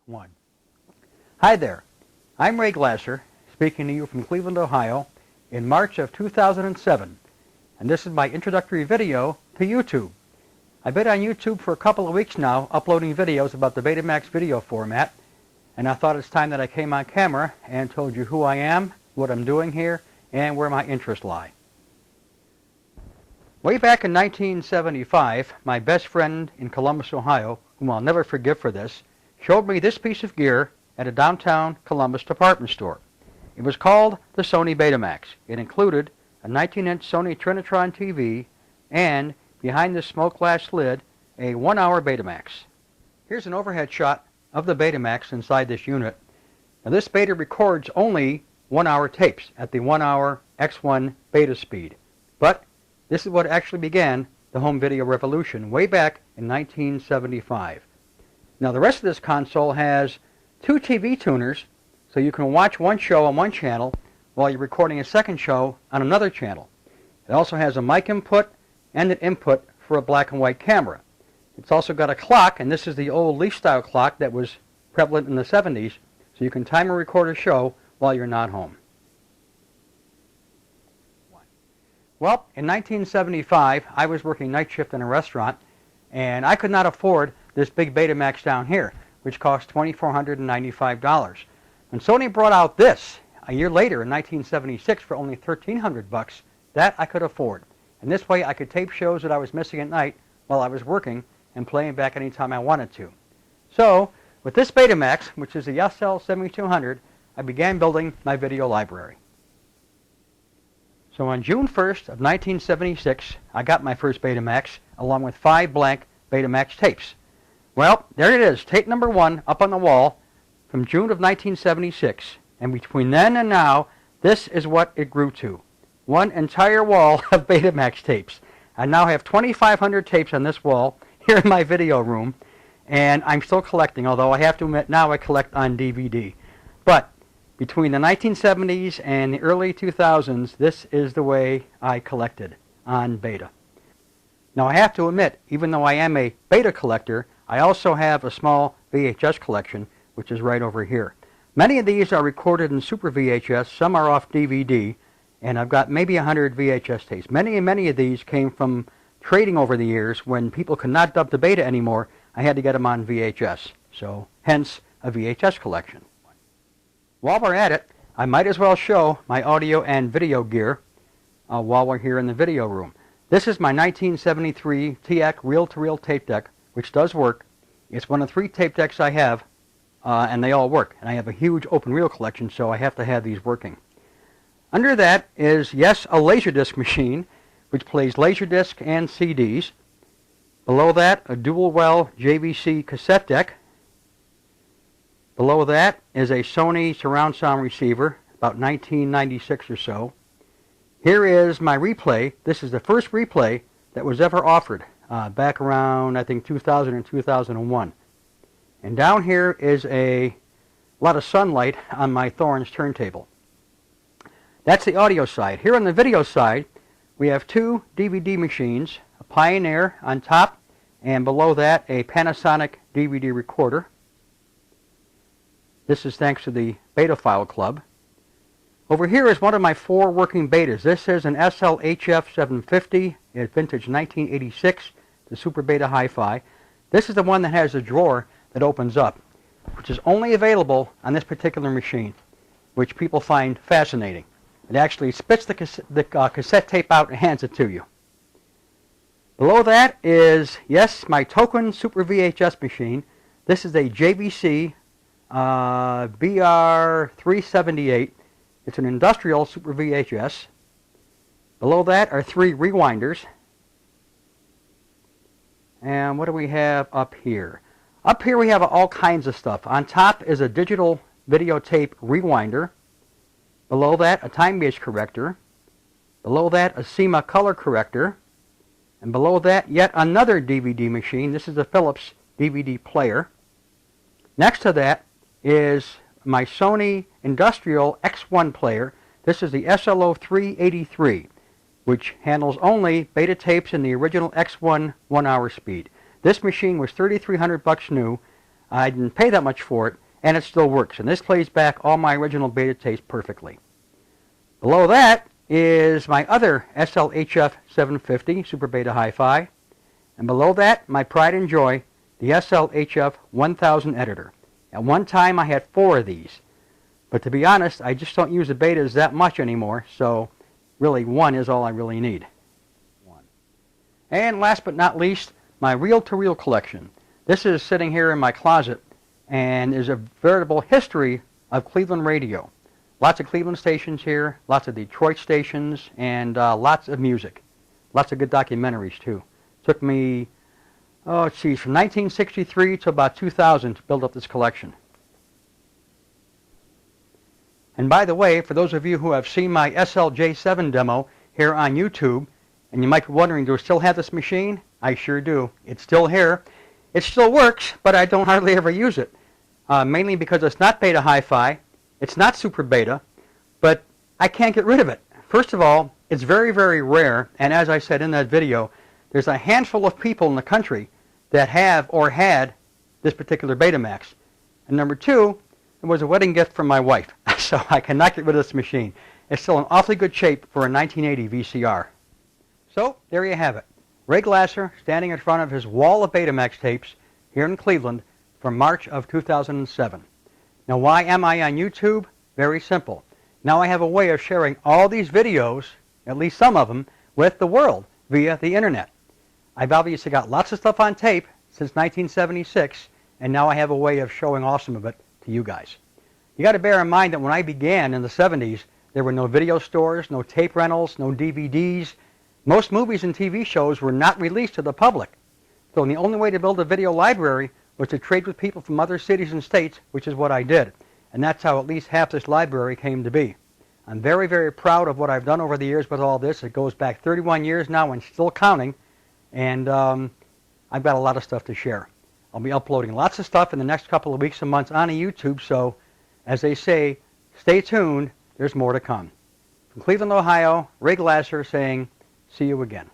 1. Hi there, I'm Ray Glasser, speaking to you from Cleveland, Ohio, in March of 2007, and this is my introductory video to YouTube. I've been on YouTube for a couple of weeks now, uploading videos about the Betamax video format, and I thought it's time that I came on camera and told you who I am, what I'm doing here, and where my interests lie. Way back in 1975, my best friend in Columbus, Ohio, whom I'll never forgive for this, showed me this piece of gear at a downtown Columbus department store. It was called the Sony Betamax. It included a 19-inch Sony Trinitron TV and, behind this smoke glass lid, a 1-hour Betamax. Here's an overhead shot of the Betamax inside this unit. Now this beta records only 1-hour tapes at the 1-hour X1 beta speed. But this is what actually began the home video revolution way back in 1975. Now the rest of this console has 2 TV tuners, so you can watch one show on one channel while you're recording a second show on another channel. It also has a mic input and an input for a black and white camera. It's also got a clock, and this is the old leaf-style clock that was prevalent in the 70s, so you can time and record a show while you're not home. Well, in 1975, I was working night shift in a restaurant, and I could not afford this big Betamax down here, which cost $2,495. When Sony brought out this a year later in 1976 for only $1,300, that I could afford. And this way I could tape shows that I was missing at night while I was working and playing back anytime I wanted to. So, with this Betamax, which is the L7200, I began building my video library. So on June 1st of 1976, I got my first Betamax, along with 5 blank Betamax tapes. Well, there it is, tape number 1 up on the wall from June of 1976. And between then and now, this is what it grew to. One entire wall of Betamax tapes. I now have 2,500 tapes on this wall here in my video room, and I'm still collecting, although I have to admit now I collect on DVD. But between the 1970s and the early 2000s, this is the way I collected on beta. Now I have to admit, even though I am a beta collector, I also have a small VHS collection, which is right over here. Many of these are recorded in Super VHS, some are off DVD, and I've got maybe 100 VHS tapes. Many of these came from trading over the years. When people could not dub the beta anymore, I had to get them on VHS, so hence a VHS collection. While we're at it, I might as well show my audio and video gear while we're here in the video room. This is my 1973 TEAC reel-to-reel tape deck, which does work. It's one of 3 tape decks I have, and they all work. And I have a huge open reel collection, so I have to have these working. Under that is, yes, a Laserdisc machine, which plays Laserdisc and CDs. Below that, a dual-well JVC cassette deck. Below that is a Sony surround sound receiver, about 1996 or so. Here is my replay. This is the first replay that was ever offered back around, I think, 2000 and 2001. And down here is a lot of sunlight on my Thorns turntable. That's the audio side. Here on the video side, we have 2 DVD machines, a Pioneer on top, and below that a Panasonic DVD recorder. This is thanks to the Betaphile Club. Over here is one of my 4 working betas. This is an SL-HF750, it's vintage 1986, the Super Beta HiFi. This is the one that has a drawer that opens up, which is only available on this particular machine, which people find fascinating. It actually spits the cassette tape out and hands it to you. Below that is, yes, my token Super VHS machine. This is a JVC BR378. It's an industrial Super VHS. Below that are 3 rewinders. And what do we have up here? Up here we have all kinds of stuff. On top is a digital videotape rewinder. Below that, a time-base corrector. Below that, a CMA color corrector. And below that, yet another DVD machine. This is a Philips DVD player. Next to that is my Sony Industrial X1 player. This is the SLO383, which handles only beta tapes in the original X1 1-hour speed. This machine was $3,300 new. I didn't pay that much for it, and it still works. And this plays back all my original beta tapes perfectly. Below that is my other SL-HF 750 Super Beta HiFi. And below that, my pride and joy, the SL-HF 1000 editor. At one time, I had 4 of these. But to be honest, I just don't use the betas that much anymore, so really 1 is all I really need. And last but not least, my reel-to-reel collection. This is sitting here in my closet and is a veritable history of Cleveland radio. Lots of Cleveland stations here, lots of Detroit stations, and lots of music. Lots of good documentaries, too. Took me, from 1963 to about 2000 to build up this collection. And by the way, for those of you who have seen my SLJ7 demo here on YouTube, and you might be wondering, do I still have this machine? I sure do. It's still here. It still works, but I don't hardly ever use it. Mainly because it's not beta hi-fi, it's not super beta, but I can't get rid of it. First of all, it's very, very rare, and as I said in that video, there's a handful of people in the country that have or had this particular Betamax. And number 2, it was a wedding gift from my wife, so I cannot get rid of this machine. It's still in awfully good shape for a 1980 VCR. So, there you have it. Ray Glasser standing in front of his wall of Betamax tapes here in Cleveland from March of 2007. Now, why am I on YouTube? Very simple. Now I have a way of sharing all these videos, at least some of them, with the world via the internet. I've obviously got lots of stuff on tape since 1976, and now I have a way of showing all some of it to you guys. You got to bear in mind that when I began in the 70s, there were no video stores, no tape rentals, no DVDs. Most movies and TV shows were not released to the public. So the only way to build a video library was to trade with people from other cities and states, which is what I did. And that's how at least half this library came to be. I'm very, very proud of what I've done over the years with all this. It goes back 31 years now and still counting. And I've got a lot of stuff to share. I'll be uploading lots of stuff in the next couple of weeks and months on YouTube. So, as they say, stay tuned. There's more to come. From Cleveland, Ohio, Ray Glasser saying, see you again.